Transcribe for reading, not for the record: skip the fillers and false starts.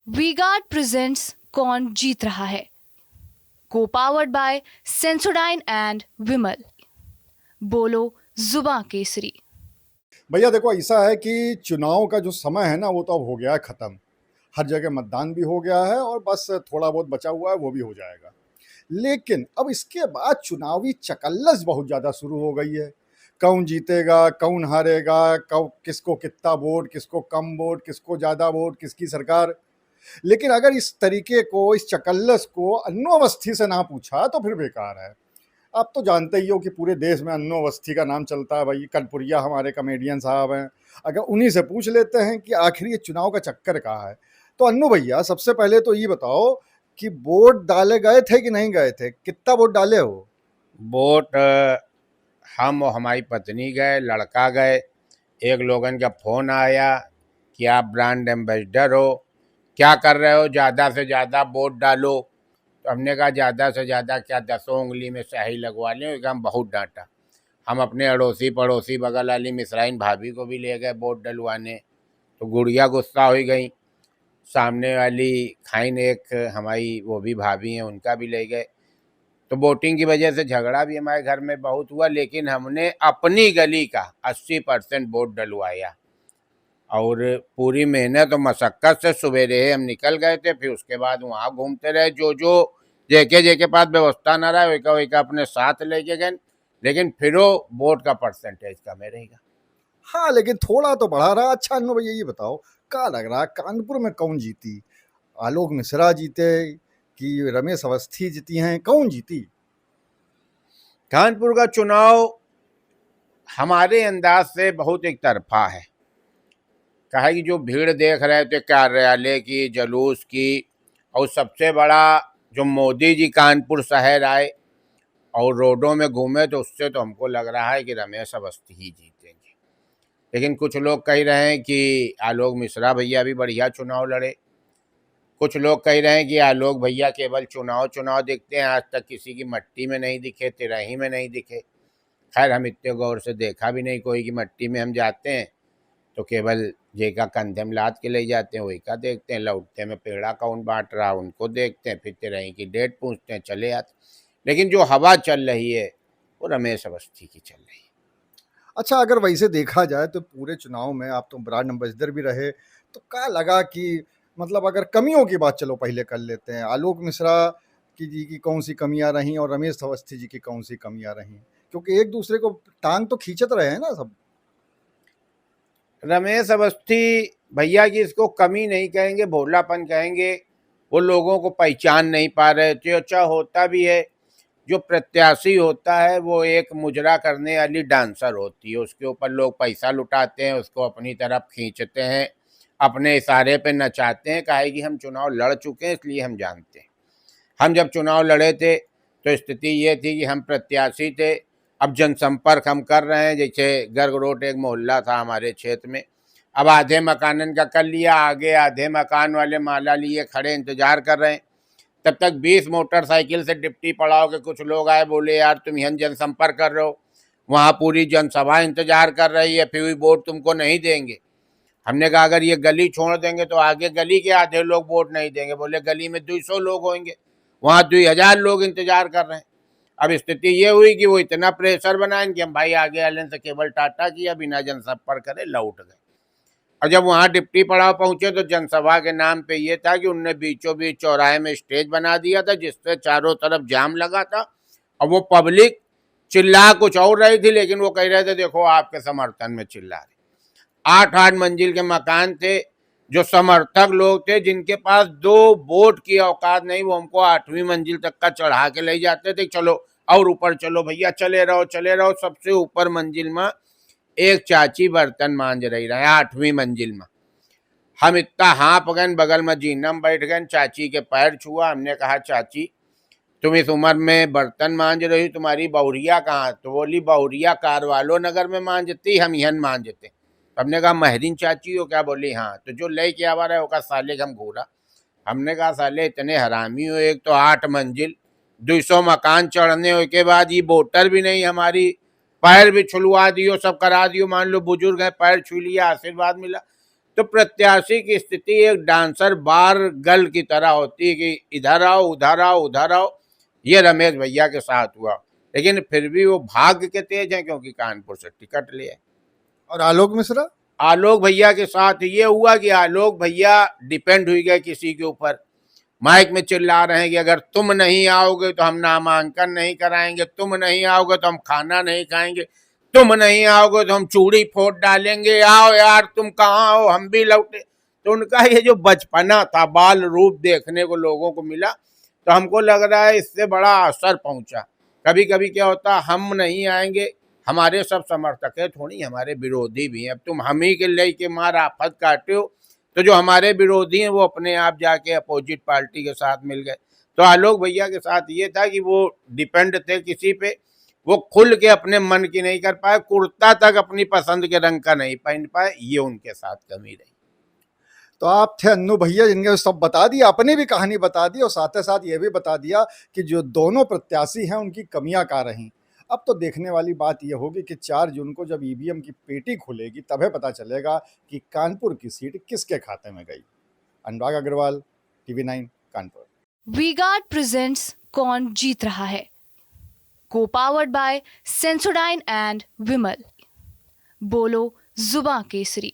V-Guard presents कौन जीत रहा है, को पावर्ड बाय सेंसोडाइन एंड विमल। बोलो जुबा केसरी। भैया देखो, ऐसा है कि चुनाव का जो समय है ना, वो तो अब हो गया है ख़त्म। हर जगह मतदान भी हो गया है और बस थोड़ा बहुत बचा हुआ है, वो भी हो जाएगा। लेकिन अब इसके बाद चुनावी चकल्लस बहुत ज़्यादा शुरू हो गई है। कौन जीतेगा, कौन हारेगा, कब किसको कितना वोट, किसको कम वोट, किसको ज़्यादा वोट, किसकी सरकार। लेकिन अगर इस तरीके को, इस चकल्लस को अन्नो अवस्थी से ना पूछा तो फिर बेकार है। आप तो जानते ही हो कि पूरे देश में अन्नो अवस्थी का नाम चलता है। भाई कनपुरिया हमारे कॉमेडियन साहब हैं। अगर उन्हीं से पूछ लेते हैं कि आखिर ये चुनाव का चक्कर कहाँ है, तो अन्नू भैया सबसे पहले तो ये बताओ कि वोट डाले गए थे कि नहीं गए थे, कितना वोट डाले हो? वोट हम और हमारी पत्नी गए, लड़का गए। एक लोगन का फ़ोन आया कि आप ब्रांड एम्बेसडर हो, क्या कर रहे हो, ज़्यादा से ज़्यादा वोट डालो। तो हमने कहा ज़्यादा से ज़्यादा क्या, 10 उंगली में स्याही लगवा लें। हम बहुत डांटा। हम अपने अड़ोसी पड़ोसी बगल वाली मिसराइन भाभी को भी ले गए वोट डलवाने, तो गुड़िया गुस्सा हो गई। सामने वाली खाइन एक हमारी वो भी भाभी हैं, उनका भी ले गए। तो वोटिंग की वजह से झगड़ा भी हमारे घर में बहुत हुआ, लेकिन हमने अपनी गली का 80% वोट डलवाया। और पूरी मेहनत और मशक्क़त से सवेरे हम निकल गए थे। फिर उसके बाद वहाँ घूमते रहे, जो जो जेके जेके पास व्यवस्था ना रहा वैका वैका अपने साथ लेके गए। लेकिन फिर वोट का परसेंटेज कम रहेगा। हाँ, लेकिन थोड़ा तो बढ़ा रहा। अच्छा अन्नू भैया ये बताओ, क्या लग रहा है कानपुर में कौन जीती? आलोक मिश्रा जीते कि रमेश अवस्थी जीती हैं, कौन जीती? कानपुर का चुनाव हमारे अंदाज से बहुत एक तरफा है। कहा कि जो भीड़ देख रहे थे कार्यालय की, जुलूस की, और सबसे बड़ा जो मोदी जी कानपुर शहर आए और रोडों में घूमे, तो उससे तो हमको लग रहा है कि रमेश अवस्थी ही जीतेंगे। लेकिन कुछ लोग कह रहे हैं कि आलोक मिश्रा भैया भी बढ़िया चुनाव लड़े। कुछ लोग कह रहे हैं कि आलोक भैया केवल चुनाव चुनाव दिखते हैं, आज तक किसी की मट्टी में नहीं दिखे, तिराही में नहीं दिखे। खैर हम इतने गौर से देखा भी नहीं कोई कि मट्टी में हम जाते हैं तो केवल जेका कंधे में लाद के ले जाते हैं, वही का देखते हैं। लौटते में पेड़ा कौन बांट रहा उनको देखते हैं, फिर तिरही की डेट पूछते हैं, चले आते। लेकिन जो हवा चल रही है वो रमेश अवस्थी की चल रही है। अच्छा, अगर वैसे देखा जाए तो पूरे चुनाव में आप तो ब्रांड एम्बेसडर भी रहे, तो क्या लगा कि मतलब अगर कमियों की बात चलो पहले कर लेते हैं, आलोक मिश्रा की कौन सी कमियां रहीं और रमेश अवस्थी जी की कौन सी कमियां रहीं? क्योंकि एक दूसरे को टांग तो खींचत रहे हैं ना सब। रमेश अवस्थी भैया की इसको कमी नहीं कहेंगे, भोलापन कहेंगे। वो लोगों को पहचान नहीं पा रहे थे। अच्छा होता भी है, जो प्रत्याशी होता है वो एक मुजरा करने वाली डांसर होती है। उसके ऊपर लोग पैसा लुटाते हैं, उसको अपनी तरफ खींचते हैं, अपने इशारे पे नचाते हैं। काहे कि हम चुनाव लड़ चुके हैं, इसलिए हम जानते हैं। हम जब चुनाव लड़े थे तो स्थिति ये थी कि हम प्रत्याशी थे। अब जनसंपर्क हम कर रहे हैं। जैसे गर्ग रोड एक मोहल्ला था हमारे क्षेत्र में, अब आधे मकानन का कर लिया, आगे आधे मकान वाले माला लिए खड़े इंतजार कर रहे हैं। तब तक 20 मोटरसाइकिल से डिप्टी पड़ाव के कुछ लोग आए, बोले यार तुम यहाँ जनसंपर्क कर रहे हो, वहाँ पूरी जनसभा इंतजार कर रही है, फिर भी वोट तुमको नहीं देंगे। हमने कहा अगर ये गली छोड़ देंगे तो आगे गली के आधे लोग वोट नहीं देंगे। बोले गली में 200 लोग होंगे, वहाँ 2000 लोग इंतजार कर रहे हैं। अब स्थिति ये हुई कि वो इतना प्रेशर बनाए कि हम भाई आगे वाले से केवल टाटा किया, बिना जनसंपर्क करे लौट गए। और जब वहाँ डिप्टी पड़ाव पहुंचे तो जनसभा के नाम पे ये था कि उनने बीचों बीच चौराहे में स्टेज बना दिया था, जिससे चारों तरफ जाम लगा था। और वो पब्लिक चिल्ला कुछ और रही थी, लेकिन वो कह रहे थे देखो आपके समर्थन में चिल्ला रहे। 8-8 मंजिल के मकान थे। जो समर्थक लोग थे जिनके पास 2 वोट की औकात नहीं, वो हमको 8वीं मंजिल तक का चढ़ा के ले जाते थे। चलो और ऊपर चलो भैया, चले रहो चले रहो। सबसे ऊपर मंजिल में एक चाची बर्तन मांज रही रहे 8वीं मंजिल में। हम इतना हाँप गए, बगल में जीना में बैठ गए, चाची के पैर छुआ। हमने कहा चाची तुम इस उम्र में बर्तन मांज रही, तुम्हारी बहुरिया कहाँ? तो बोली बहुरिया कारवालो नगर में मांजती, हम यहाँ मांजते। हमने कहा महरीन चाची हो क्या? बोली हाँ। तो जो ले के आवा रहा है, साले हम घूरा। हमने कहा साले इतने हरामी हो, एक तो 8 मंजिल, 200 मकान चढ़ने के बाद ये वोटर भी नहीं, हमारी पैर भी छुलवा दियो, सब करा दियो। मान लो बुजुर्ग है, पैर छू लिया, आशीर्वाद मिला। तो प्रत्याशी की स्थिति एक डांसर बार गर्ल की तरह होती है कि इधर आओ उधर आओ उधर आओ। ये रमेश भैया के साथ हुआ, लेकिन फिर भी वो भाग्य के तेज हैं क्योंकि कानपुर से टिकट लिए। और आलोक मिश्रा? आलोक भैया के साथ ये हुआ कि आलोक भैया डिपेंड हुई गए किसी के ऊपर, माइक में चिल्ला रहे हैं कि अगर तुम नहीं आओगे तो हम नामांकन नहीं कराएंगे, तुम नहीं आओगे तो हम खाना नहीं खाएंगे, तुम नहीं आओगे तो हम चूड़ी फोड़ डालेंगे, आओ यार तुम कहाँ हो, हम भी लौटे। तो उनका ये जो बचपना था, बाल रूप देखने को लोगों को मिला, तो हमको लग रहा है इससे बड़ा असर पहुंचा। कभी कभी क्या होता, हम नहीं आएंगे, हमारे सब समर्थक है थोड़ी, हमारे विरोधी भी हैं। अब तुम हम ही के ले के मार आफत काटे हो, तो जो हमारे विरोधी हैं वो अपने आप जाके अपोजिट पार्टी के साथ मिल गए। तो आलोक भैया के साथ ये था कि वो डिपेंड थे किसी पे, वो खुल के अपने मन की नहीं कर पाए, कुर्ता तक अपनी पसंद के रंग का नहीं पहन पाए, ये उनके साथ कमी रही। तो आप थे अन्नू भैया जिनके सब बता दिया, अपनी भी कहानी बता दी और साथ ही साथ ये भी बता दिया कि जो दोनों प्रत्याशी हैं उनकी कमियां क्या रहीं। अब तो देखने वाली बात यह होगी कि 4 जून को जब ईवीएम की पेटी खुलेगी तभी पता चलेगा कि कानपुर की सीट किसके खाते में गई। अनुराग अग्रवाल, TV9 कानपुर। वीगार्ड प्रेजेंट्स कौन जीत रहा है, को पावर्ड बाय सेंसोडाइन एंड विमल। बोलो जुबां केसरी।